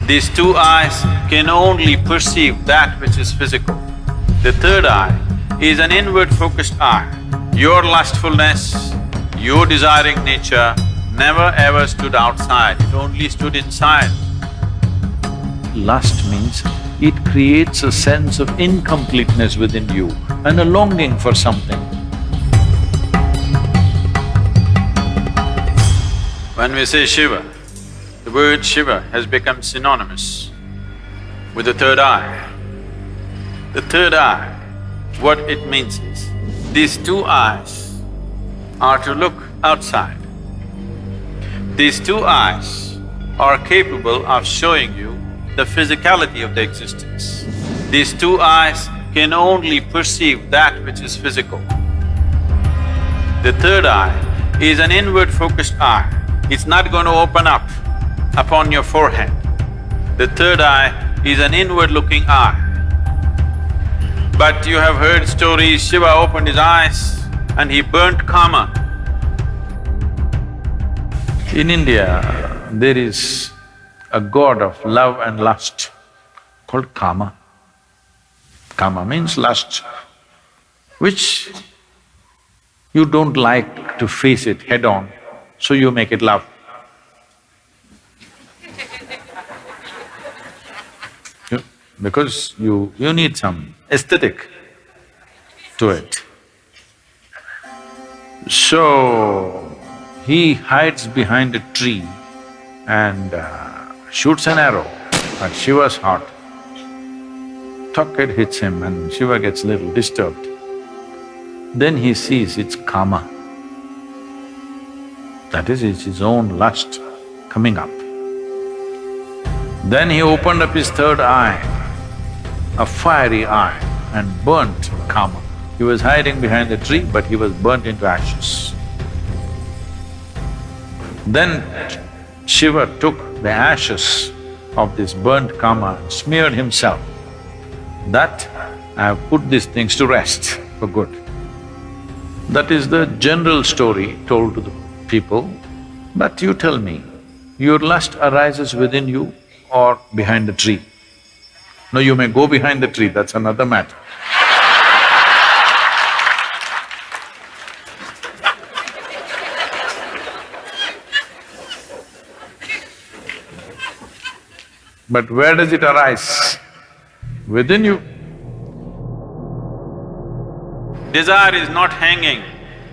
These two eyes can only perceive that which is physical. The third eye is an inward-focused eye. Your lustfulness, your desiring nature never ever stood outside, it only stood inside. Lust means it creates a sense of incompleteness within you and a longing for something. When we say Shiva, the word Shiva has become synonymous with the third eye. The third eye, what it means is, these two eyes are to look outside. These two eyes are capable of showing you the physicality of the existence. These two eyes can only perceive that which is physical. The third eye is an inward-focused eye. It's not going to open up upon your forehead. The third eye is an inward-looking eye. But you have heard stories, Shiva opened his eyes and he burnt Kama. In India, there is a god of love and lust called Kama. Kama means lust, which you don't like to face it head-on, so you make it love. Because you need some aesthetic to it. So, he hides behind a tree and shoots an arrow at Shiva's heart. Tuck, it hits him and Shiva gets a little disturbed. Then he sees it's Kama. That is, it's his own lust coming up. Then he opened up his third eye, a fiery eye, and burnt Kama. He was hiding behind the tree, but he was burnt into ashes. Then Shiva took the ashes of this burnt Kama and smeared himself. That I have put these things to rest for good. That is the general story told to the people. But you tell me, your lust arises within you or behind the tree? No, you may go behind the tree, that's another matter. But where does it arise? Within you. Desire is not hanging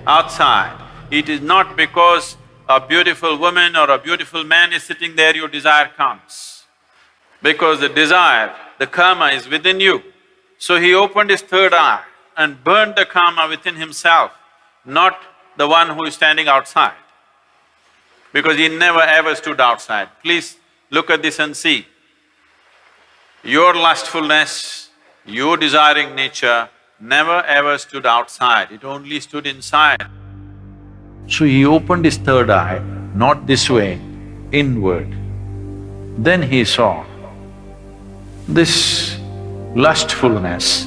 outside. It is not because a beautiful woman or a beautiful man is sitting there, your desire comes. Because the desire, the Kama is within you. So he opened his third eye and burned the Kama within himself, not the one who is standing outside. Because he never ever stood outside. Please look at this and see. Your lustfulness, your desiring nature never ever stood outside, it only stood inside. So he opened his third eye, not this way, inward. Then he saw this lustfulness,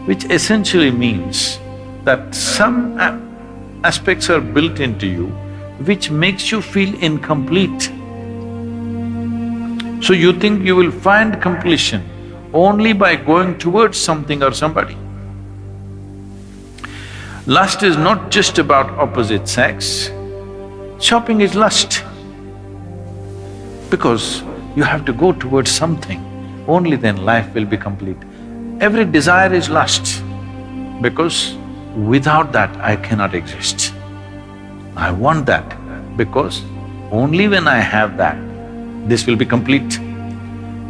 which essentially means that some aspects are built into you which makes you feel incomplete. So you think you will find completion only by going towards something or somebody. Lust is not just about opposite sex. Shopping is lust. Because you have to go towards something, only then life will be complete. Every desire is lust, because without that I cannot exist. I want that, because only when I have that, this will be complete.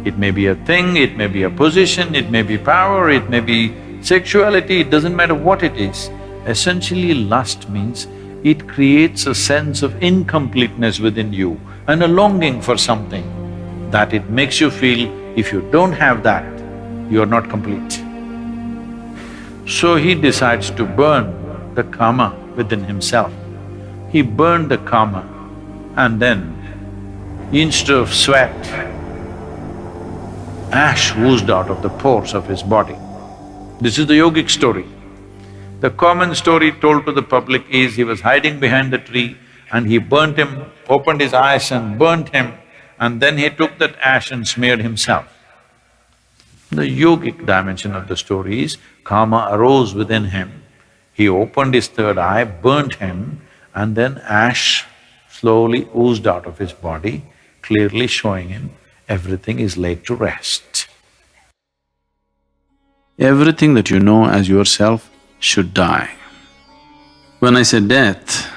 It may be a thing, it may be a position, it may be power, it may be sexuality, it doesn't matter what it is. Essentially, lust means it creates a sense of incompleteness within you and a longing for something that it makes you feel if you don't have that, you are not complete. So he decides to burn the Kama within himself. He burned the Kama and then instead of sweat, ash oozed out of the pores of his body. This is the yogic story. The common story told to the public is he was hiding behind the tree and he burnt him, opened his eyes and burnt him, and then he took that ash and smeared himself. The yogic dimension of the story is, Kama arose within him, he opened his third eye, burnt him, and then ash slowly oozed out of his body, clearly showing him everything is laid to rest. Everything that you know as yourself should die. When I say death,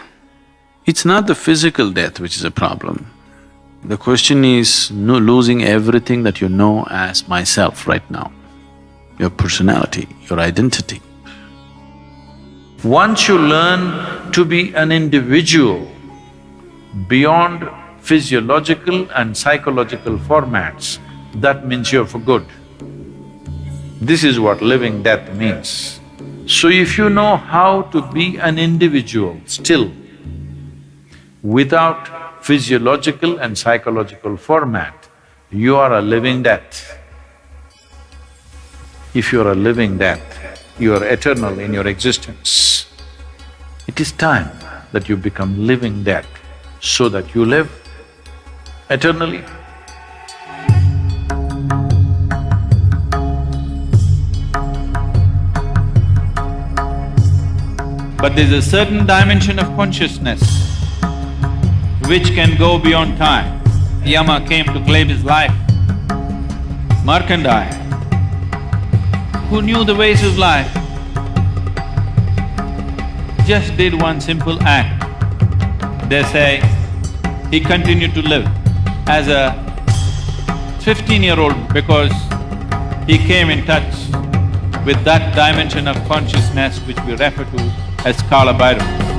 it's not the physical death which is a problem. The question is losing everything that you know as myself right now, your personality, your identity. Once you learn to be an individual beyond physiological and psychological formats, that means you're for good. This is what living death means. So if you know how to be an individual still, without physiological and psychological format, you are a living death. If you are a living death, you are eternal in your existence. It is time that you become living death so that you live eternally. But there's a certain dimension of consciousness which can go beyond time. Yama came to claim his life. Markandeya, who knew the ways of life, just did one simple act. They say he continued to live as a 15-year-old because he came in touch with that dimension of consciousness which we refer to as Kala Bhairava.